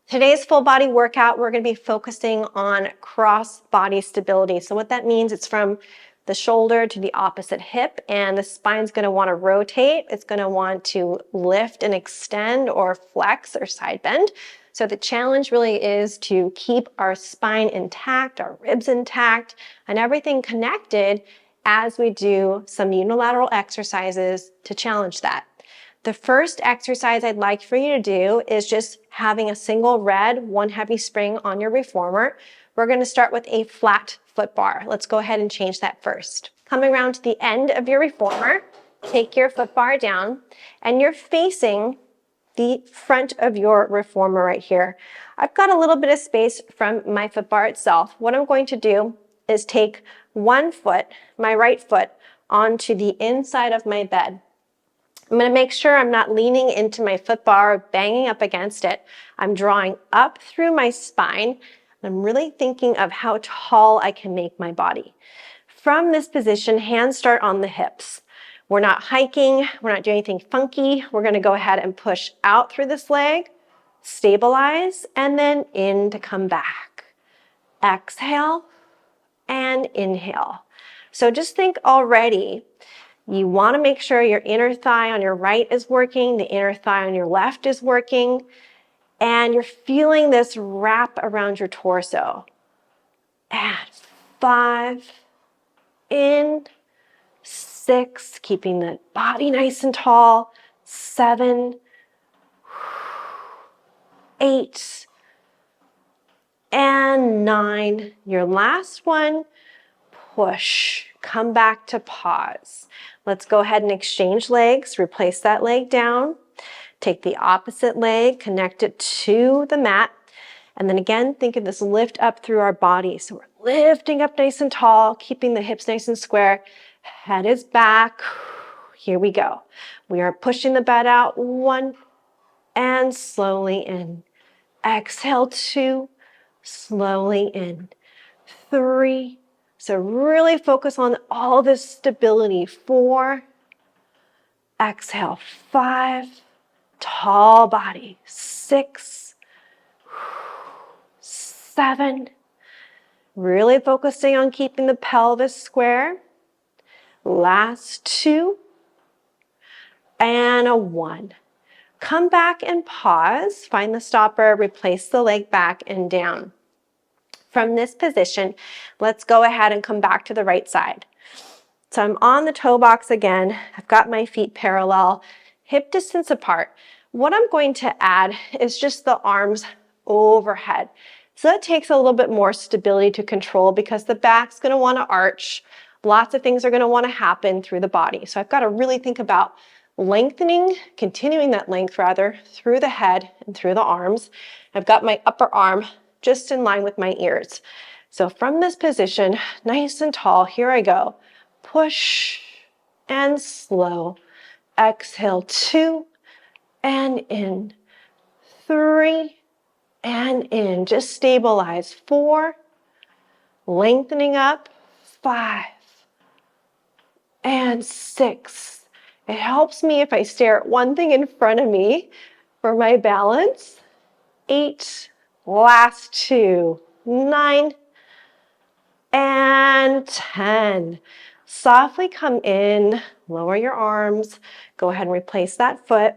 Today's full body workout, we're going to be focusing on cross body stability. So what that means, it's from the shoulder to the opposite hip, and the spine's going to want to rotate. It's going to want to lift and extend or flex or side bend. So the challenge really is to keep our spine intact, our ribs intact, and everything connected as we do some unilateral exercises to challenge that. The first exercise I'd like for you to do is just having a single red, one heavy spring on your reformer. We're going to start with a flat foot bar. Let's go ahead and change that first. Coming around to the end of your reformer, take your foot bar down, and you're facing the front of your reformer right here. I've got a little bit of space from my foot bar itself. What I'm going to do is take one foot, my right foot, onto the inside of my bed. I'm going to make sure I'm not leaning into my foot bar or banging up against it. I'm drawing up through my spine. I'm really thinking of how tall I can make my body. From this position, hands start on the hips. We're not hiking. We're not doing anything funky. We're going to go ahead and push out through this leg, stabilize, and then in to come back. Exhale and inhale. So just think already. You want to make sure your inner thigh on your right is working, the inner thigh on your left is working, and you're feeling this wrap around your torso. And 5, in, 6, keeping the body nice and tall, 7, 8, and 9. Your last one, push. Come back to pause. Let's go ahead and exchange legs. Replace that leg down. Take the opposite leg, connect it to the mat. And then again, think of this lift up through our body. So we're lifting up nice and tall, keeping the hips nice and square. Head is back. Here we go. We are pushing the bed out. 1, and slowly in. Exhale, 2, slowly in. 3, so really focus on all this stability. 4, exhale, 5, tall body. 6, 7, really focusing on keeping the pelvis square. Last 2, and a 1. Come back and pause. Find the stopper, replace the leg back and down. From this position, let's go ahead and come back to the right side. So I'm on the toe box again. I've got my feet parallel, hip distance apart. What I'm going to add is just the arms overhead. So that takes a little bit more stability to control because the back's going to want to arch. Lots of things are going to want to happen through the body. So I've got to really think about lengthening, continuing that length rather, through the head and through the arms. I've got my upper arm just in line with my ears. So from this position, nice and tall, here I go. Push and slow. Exhale, 2, and in. 3, and in. Just stabilize. 4, lengthening up. 5, and 6. It helps me if I stare at one thing in front of me for my balance. 8, last 2, 9, and 10. Softly come in, lower your arms, go ahead and replace that foot.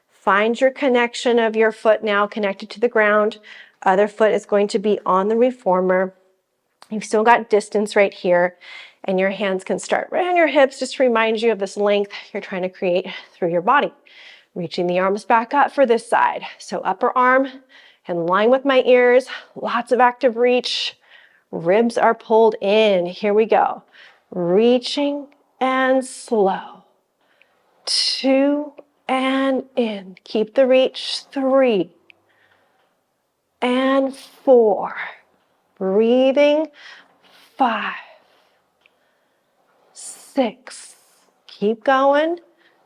Find your connection of your foot now connected to the ground. Other foot is going to be on the reformer. You've still got distance right here, and your hands can start right on your hips, just to remind you of this length you're trying to create through your body. Reaching the arms back up for this side. So upper arm in line with my ears, lots of active reach. Ribs are pulled in. Here we go. Reaching and slow. 2, and in. Keep the reach. 3, and 4. Breathing. 5, 6. Keep going.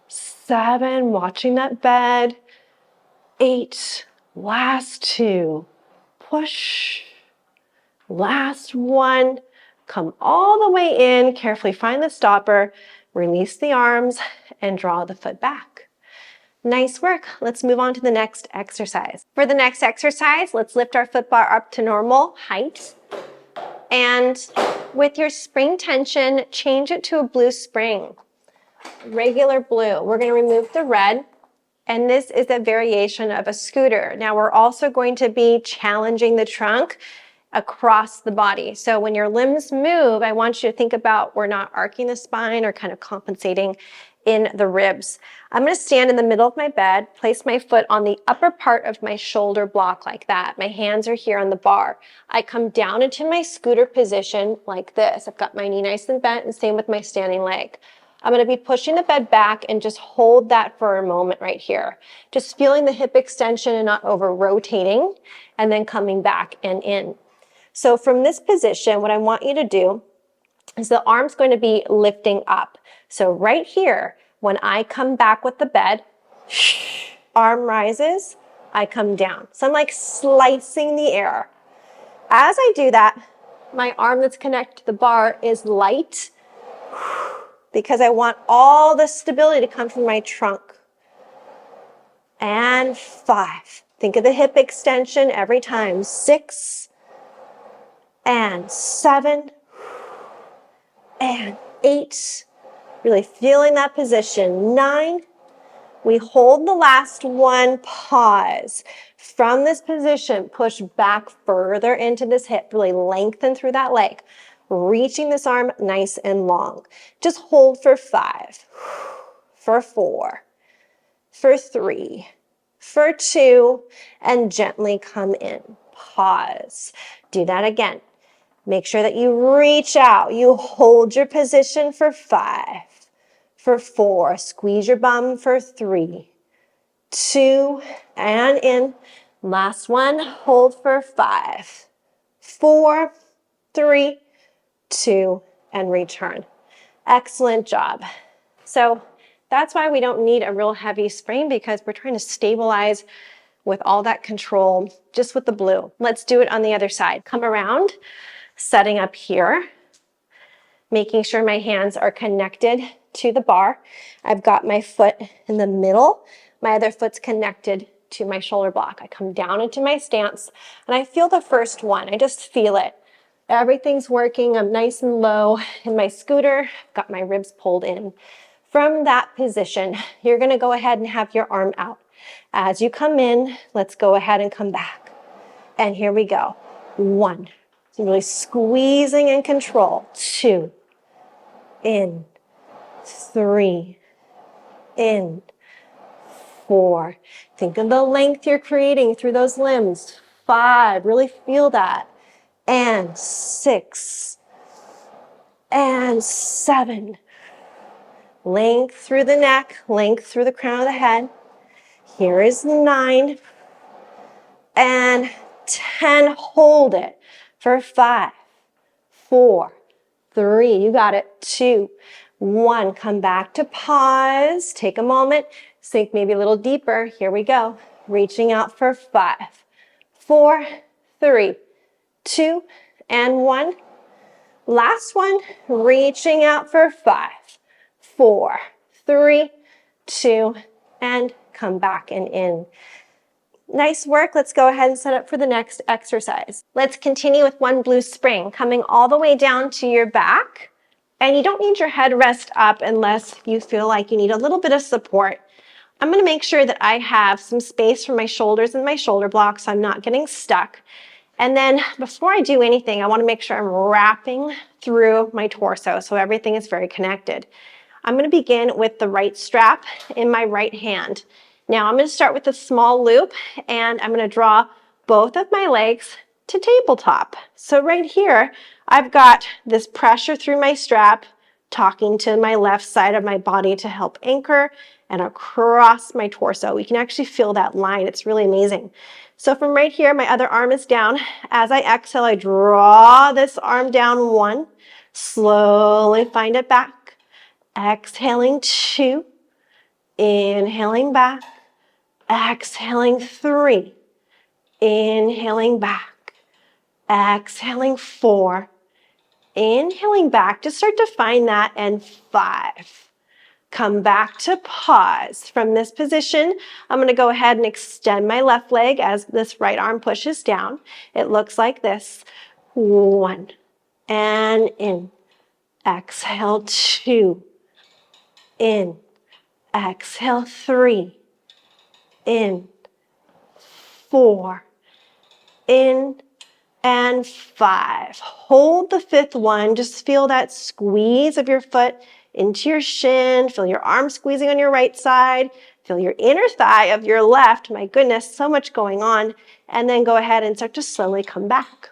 7, watching that bed. 8, last 2. Push. Last 1. Come all the way in. Carefully find the stopper. Release the arms and draw the foot back. Nice work. Let's move on to the next exercise. For the next exercise, let's lift our foot bar up to normal height. And with your spring tension, change it to a blue spring. Regular blue. We're going to remove the red. And this is a variation of a scooter. Now we're also going to be challenging the trunk across the body. So when your limbs move, I want you to think about we're not arcing the spine or kind of compensating in the ribs. I'm going to stand in the middle of my bed, place my foot on the upper part of my shoulder block like that. My hands are here on the bar. I come down into my scooter position like this. I've got my knee nice and bent, and same with my standing leg. I'm going to be pushing the bed back and just hold that for a moment right here. Just feeling the hip extension and not over rotating, and then coming back and in. So from this position, what I want you to do is the arm's going to be lifting up. So right here, when I come back with the bed, arm rises, I come down. So I'm like slicing the air. As I do that, my arm that's connected to the bar is light, because I want all the stability to come from my trunk. And 5. Think of the hip extension every time. 6. And 7. And 8. Really feeling that position. 9. We hold the last one, pause. From this position, push back further into this hip. Really lengthen through that leg. Reaching this arm nice and long. Just hold for 5, for 4, for 3, for 2, and gently come in. Pause. Do that again. Make sure that you reach out. You hold your position for 5, for 4. Squeeze your bum for 3, 2, and in. Last one. Hold for 5, 4, 3, 2, and return. Excellent job. So that's why we don't need a real heavy spring, because we're trying to stabilize with all that control just with the blue. Let's do it on the other side. Come around, setting up here, making sure my hands are connected to the bar. I've got my foot in the middle. My other foot's connected to my shoulder block. I come down into my stance, and I feel the first one. I just feel it. Everything's working. I'm nice and low in my scooter. I've got my ribs pulled in. From that position, you're going to go ahead and have your arm out. As you come in, let's go ahead and come back. And here we go. 1. So really squeezing in control. 2. In. 3. In. 4. Think of the length you're creating through those limbs. 5. Really feel that. And 6, and 7. Length through the neck, length through the crown of the head. Here is 9, and 10. Hold it for 5, 4, 3. You got it. 2, 1. Come back to pause. Take a moment. Sink maybe a little deeper. Here we go. Reaching out for 5, 4, 3, 2, and 1. Last one, reaching out for 5, 4, 3, 2, and come back and in. Nice work. Let's go ahead and set up for the next exercise. Let's continue with one blue spring, coming all the way down to your back. And you don't need your head rest up unless you feel like you need a little bit of support. I'm going to make sure that I have some space for my shoulders and my shoulder blocks so I'm not getting stuck. And then before I do anything, I want to make sure I'm wrapping through my torso so everything is very connected. I'm going to begin with the right strap in my right hand. Now I'm going to start with a small loop, and I'm going to draw both of my legs to tabletop. So right here, I've got this pressure through my strap, talking to my left side of my body to help anchor, and across my torso. We can actually feel that line. It's really amazing. So from right here, my other arm is down. As I exhale, I draw this arm down 1. Slowly find it back. Exhaling 2. Inhaling back. Exhaling 3. Inhaling back. Exhaling 4. Inhaling back. Just start to find that. And 5. Come back to pause. From this position, I'm going to go ahead and extend my left leg as this right arm pushes down. It looks like this. 1, and in. Exhale, 2, in. Exhale, 3, in. 4, in, and 5. Hold the 5th one. Just feel that squeeze of your foot into your shin. Feel your arm squeezing on your right side. Feel your inner thigh of your left. My goodness, so much going on. And then go ahead and start to slowly come back.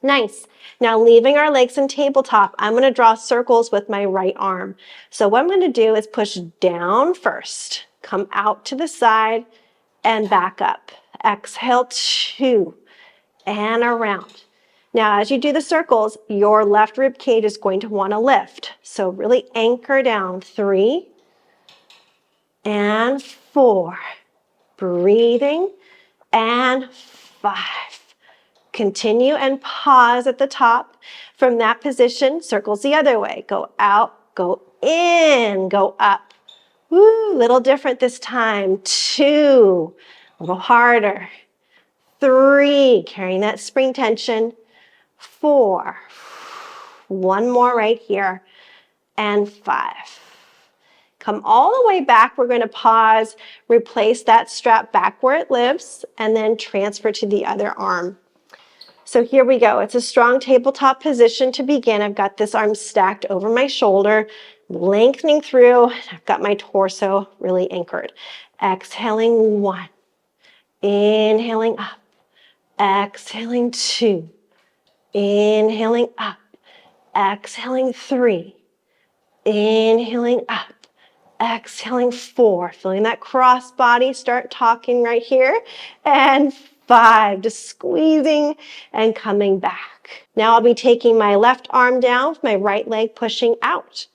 Nice. Now leaving our legs in tabletop, I'm going to draw circles with my right arm. So what I'm going to do is push down first. Come out to the side and back up. Exhale, 2, and around. Now, as you do the circles, your left rib cage is going to want to lift. So really anchor down. 3 and 4. Breathing. And 5. Continue and pause at the top. From that position, circles the other way. Go out, go in, go up. Woo, little different this time. 2, a little harder. 3, carrying that spring tension. 4, one more right here, and 5. Come all the way back. We're going to pause, replace that strap back where it lives, and then transfer to the other arm. So here we go. It's a strong tabletop position to begin. I've got this arm stacked over my shoulder, lengthening through. I've got my torso really anchored. Exhaling 1, inhaling up, exhaling 2, inhaling up, exhaling 3, inhaling up, exhaling 4, feeling that cross body start talking right here, and 5, just squeezing and coming back. Now I'll be taking my left arm down with my right leg pushing out.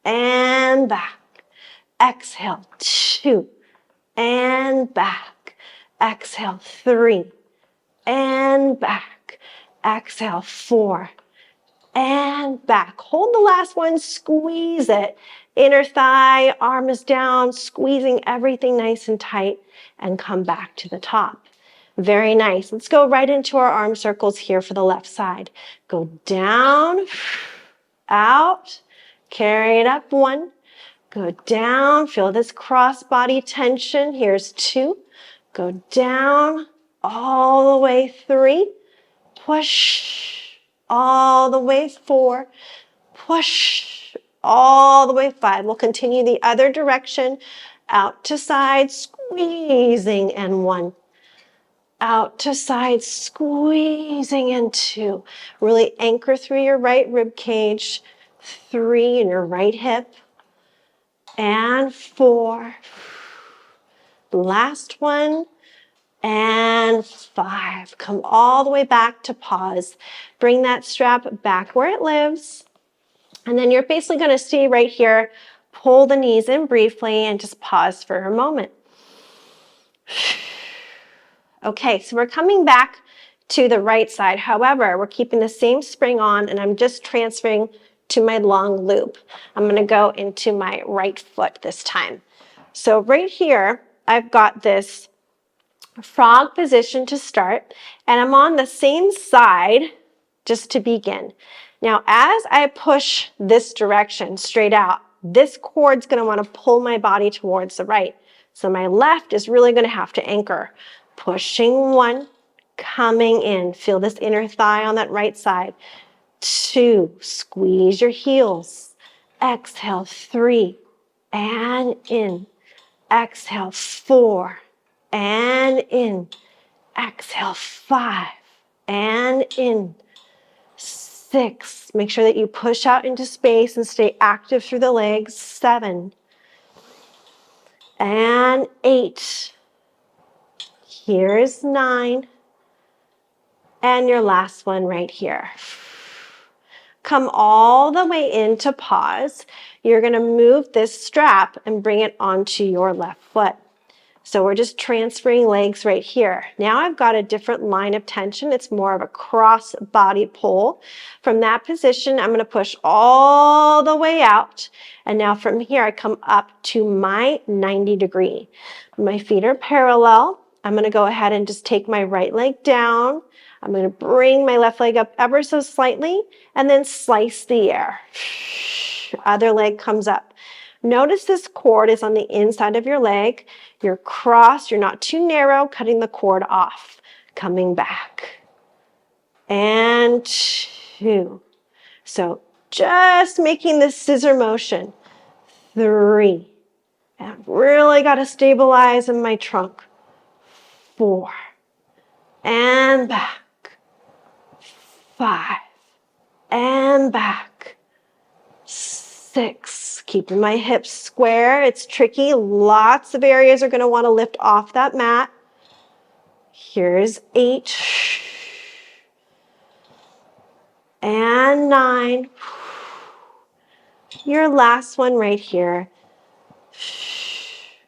And back. Exhale, 2, and back. Exhale, 3, and back. Exhale, 4, and back. Hold the last one, squeeze it. Inner thigh, arm is down, squeezing everything nice and tight, and come back to the top. Very nice. Let's go right into our arm circles here for the left side. Go down, out, carry it up 1, go down, feel this cross body tension. Here's 2, go down, all the way 3, push, all the way 4, push, all the way 5. We'll continue the other direction, out to side, squeezing, and 1. Out to side, squeezing, and 2. Really anchor through your right rib cage, 3 in your right hip, and 4. Last one, and 5. Come all the way back to pause. Bring that strap back where it lives. And then you're basically going to stay right here. Pull the knees in briefly and just pause for a moment. Okay, so we're coming back to the right side. However, we're keeping the same spring on, and I'm just transferring to my long loop. I'm going to go into my right foot this time. So right here, I've got this frog position to start, and I'm on the same side just to begin. Now, as I push this direction straight out, this cord's going to want to pull my body towards the right. So my left is really going to have to anchor. Pushing 1, coming in. Feel this inner thigh on that right side. 2, squeeze your heels. Exhale, 3, and in. Exhale, 4, and in. Exhale, 5, and in. 6, make sure that you push out into space and stay active through the legs. 7, and 8. Here's 9, and your last one right here. Come all the way into pause. You're going to move this strap and bring it onto your left foot. So we're just transferring legs right here. Now I've got a different line of tension. It's more of a cross body pull. From that position, I'm going to push all the way out. And now from here, I come up to my 90 degree. My feet are parallel. I'm going to go ahead and just take my right leg down. I'm going to bring my left leg up ever so slightly and then slice the air. Other leg comes up. Notice this cord is on the inside of your leg. You're crossed, you're not too narrow, cutting the cord off. Coming back. And 2. So just making this scissor motion. 3. And I've really got to stabilize in my trunk. 4. And back. 5. And back. 6. Keeping my hips square. It's tricky. Lots of areas are going to want to lift off that mat. Here's 8. And 9. Your last one right here.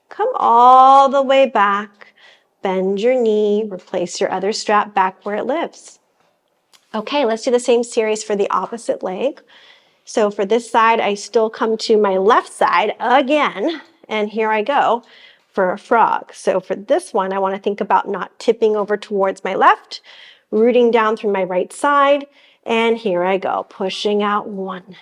Come all the way back. Bend your knee. Replace your other strap back where it lives. Okay, let's do the same series for the opposite leg. So for this side, I still come to my left side again, and here I go for a frog. So for this one, I want to think about not tipping over towards my left, rooting down through my right side, and here I go, pushing out 1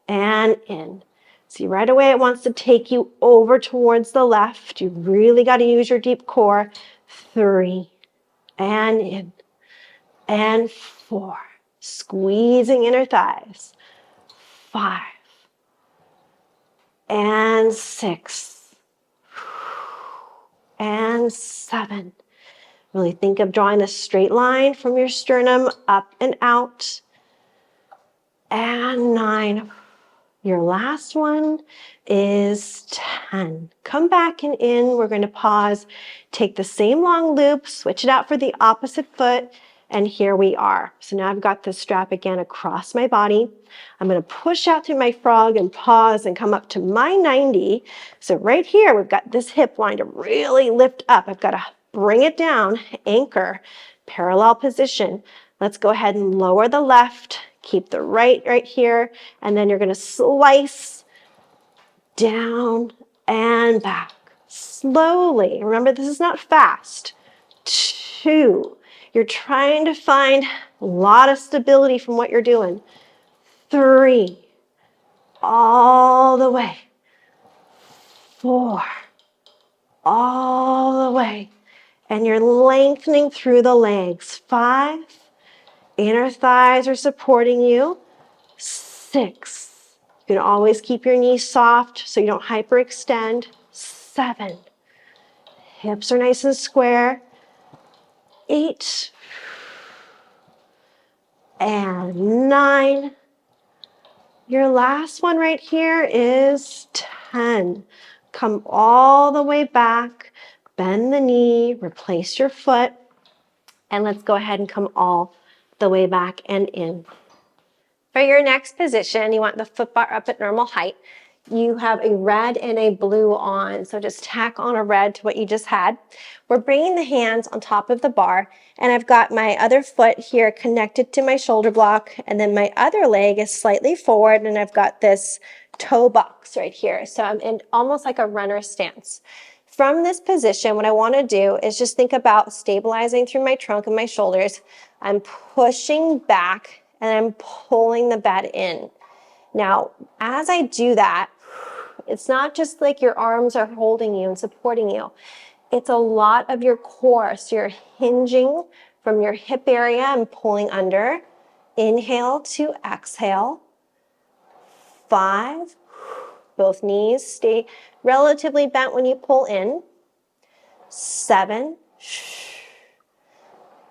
and in. See, right away it wants to take you over towards the left. You really got to use your deep core. 3 and in, and 4. Squeezing inner thighs. 5 and 6 and 7. Really think of drawing a straight line from your sternum up and out. And 9. Your last one is 10. Come back and in. We're going to pause. Take the same long loop, switch it out for the opposite foot, and here we are. So now I've got the strap again across my body. I'm going to push out through my frog and pause and come up to my 90. So right here, we've got this hip line to really lift up. I've got to bring it down, anchor, parallel position. Let's go ahead and lower the left, keep the right here, and then you're going to slice down and back. Slowly. Remember, this is not fast. 2. You're trying to find a lot of stability from what you're doing. 3. All the way. 4. All the way. And you're lengthening through the legs. 5. Inner thighs are supporting you. 6. You can always keep your knees soft so you don't hyperextend. 7. Hips are nice and square. 8. And 9. Your last one right here is 10. Come all the way back. Bend the knee. Replace your foot. And let's go ahead and come all the way back and in. For your next position, you want the foot bar up at normal height. You have a red and a blue on, so just tack on a red to what you just had. We're bringing the hands on top of the bar, and I've got my other foot here connected to my shoulder block, and then my other leg is slightly forward, and I've got this toe box right here. So I'm in almost like a runner stance. From this position, what I want to do is just think about stabilizing through my trunk and my shoulders. I'm pushing back and I'm pulling the bed in. Now, as I do that, it's not just like your arms are holding you and supporting you. It's a lot of your core. So you're hinging from your hip area and pulling under. Inhale to exhale. 5. Both knees stay relatively bent when you pull in. 7.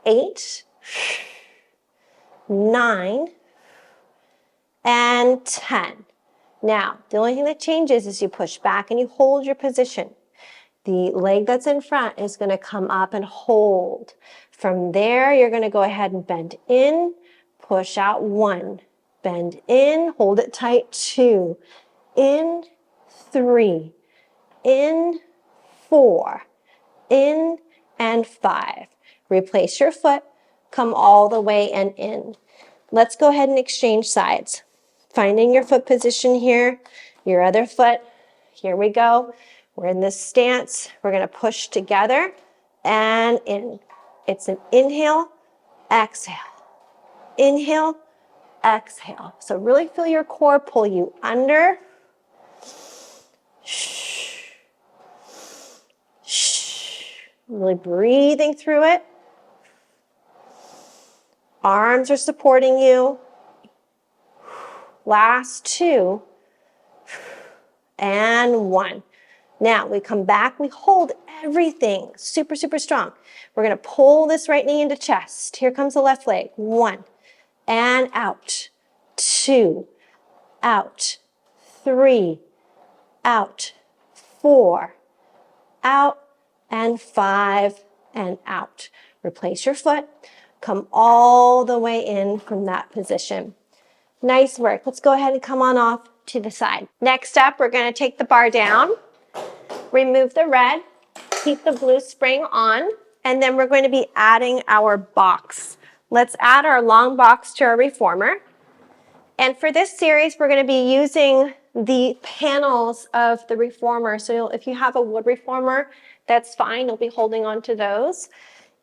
8. 9. And 10. Now, the only thing that changes is you push back and you hold your position. The leg that's in front is going to come up and hold. From there, you're going to go ahead and bend in, push out 1. Bend in, hold it tight, 2. In, 3. In, 4. in, and 5. Replace your foot, come all the way and in. Let's go ahead and exchange sides. Finding your foot position here, your other foot. Here we go. We're in this stance. We're going to push together and in. It's an inhale, exhale. Inhale, exhale. So really feel your core pull you under. Really breathing through it. Arms are supporting you. Last 2. And 1. Now we come back, we hold everything super, super strong. We're going to pull this right knee into chest. Here comes the left leg. 1. And out. 2. Out. 3. Out. 4. Out. And 5. And out. Replace your foot. Come all the way in from that position. Nice work. Let's go ahead and come on off to the side. Next up, we're going to take the bar down, remove the red, keep the blue spring on, and then we're going to be adding our box. Let's add our long box to our reformer. And for this series, we're going to be using the panels of the reformer. So if you have a wood reformer, that's fine. You'll be holding on to those.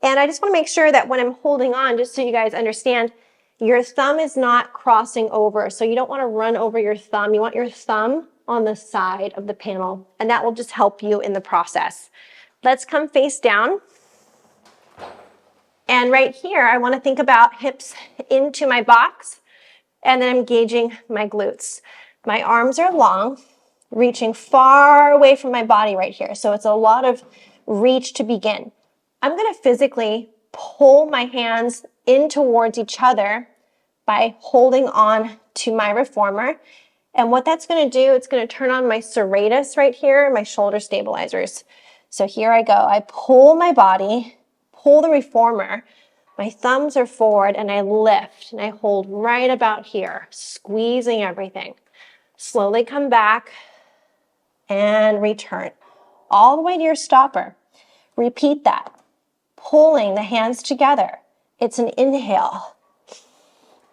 And I just want to make sure that when I'm holding on, just so you guys understand, your thumb is not crossing over. So you don't want to run over your thumb. You want your thumb on the side of the panel, and that will just help you in the process. Let's come face down. And right here, I want to think about hips into my box, and then I'm engaging my glutes. My arms are long, reaching far away from my body right here. So it's a lot of reach to begin. I'm going to physically pull my hands in towards each other by holding on to my reformer. And what that's going to do, it's going to turn on my serratus right here, my shoulder stabilizers. So here I go. I pull my body, pull the reformer. My thumbs are forward and I lift and I hold right about here, squeezing everything. Slowly come back and return all the way to your stopper. Repeat that. Pulling the hands together. It's an inhale.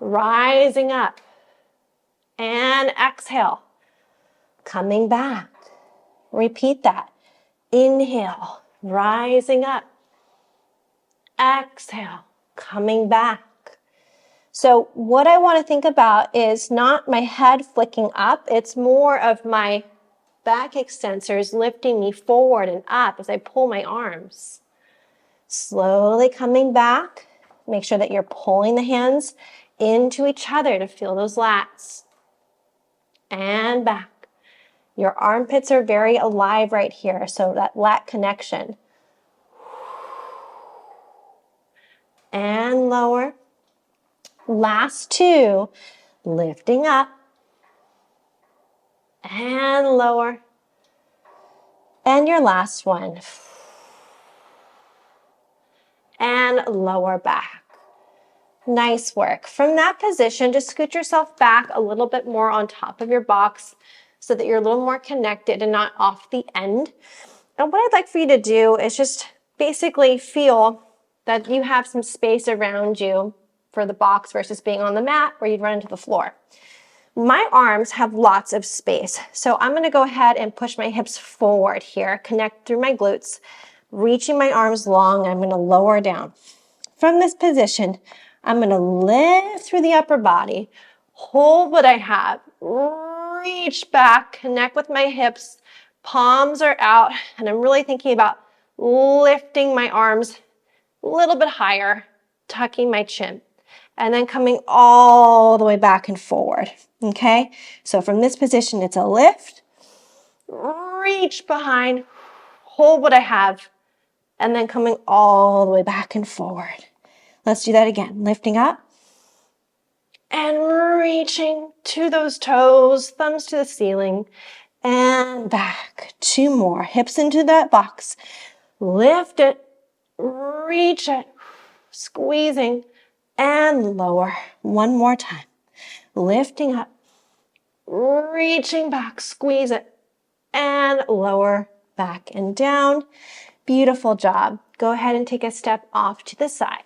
Rising up. And exhale. Coming back. Repeat that. Inhale. Rising up. Exhale. Coming back. So what I want to think about is not my head flicking up. It's more of my back extensors lifting me forward and up as I pull my arms. Slowly coming back. Make sure that you're pulling the hands into each other to feel those lats. And back. Your armpits are very alive right here, so that lat connection. And lower. Last 2. Lifting up. And lower. And your last one. And lower back. Nice work. From that position, just scoot yourself back a little bit more on top of your box so that you're a little more connected and not off the end. And what I'd like for you to do is just basically feel that you have some space around you for the box versus being on the mat where you'd run into the floor. My arms have lots of space, so I'm going to go ahead and push my hips forward here, connect through my glutes, reaching my arms long. I'm going to lower down. From this position, I'm going to lift through the upper body, hold what I have, reach back, connect with my hips, palms are out, and I'm really thinking about lifting my arms a little bit higher, tucking my chin, and then coming all the way back and forward, okay? So from this position, it's a lift, reach behind, hold what I have, and then coming all the way back and forward. Let's do that again. Lifting up and reaching to those toes, thumbs to the ceiling, and back. 2 more. Hips into that box. Lift it, reach it, squeezing, and lower. 1 more time. Lifting up, reaching back, squeeze it, and lower, back and down. Beautiful job. Go ahead and take a step off to the side.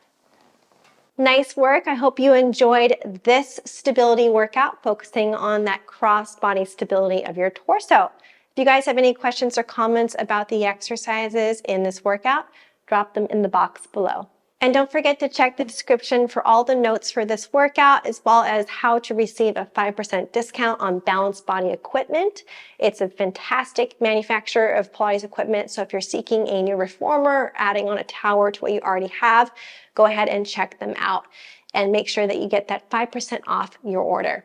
Nice work. I hope you enjoyed this stability workout, focusing on that cross-body stability of your torso. If you guys have any questions or comments about the exercises in this workout, drop them in the box below. And don't forget to check the description for all the notes for this workout, as well as how to receive a 5% discount on Balanced Body equipment. It's a fantastic manufacturer of Pilates equipment, so if you're seeking a new reformer or adding on a tower to what you already have, go ahead and check them out and make sure that you get that 5% off your order.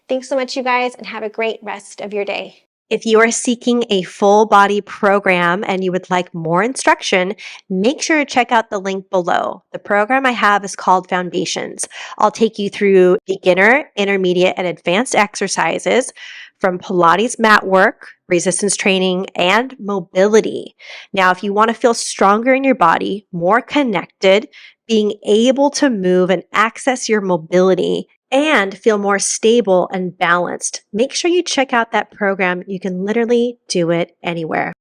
Thanks so much, you guys, and have a great rest of your day. If you are seeking a full body program and you would like more instruction, make sure to check out the link below. The program I have is called Foundations. I'll take you through beginner, intermediate, and advanced exercises from Pilates mat work, resistance training, and mobility. Now, if you want to feel stronger in your body, more connected, being able to move and access your mobility, and feel more stable and balanced, make sure you check out that program. You can literally do it anywhere.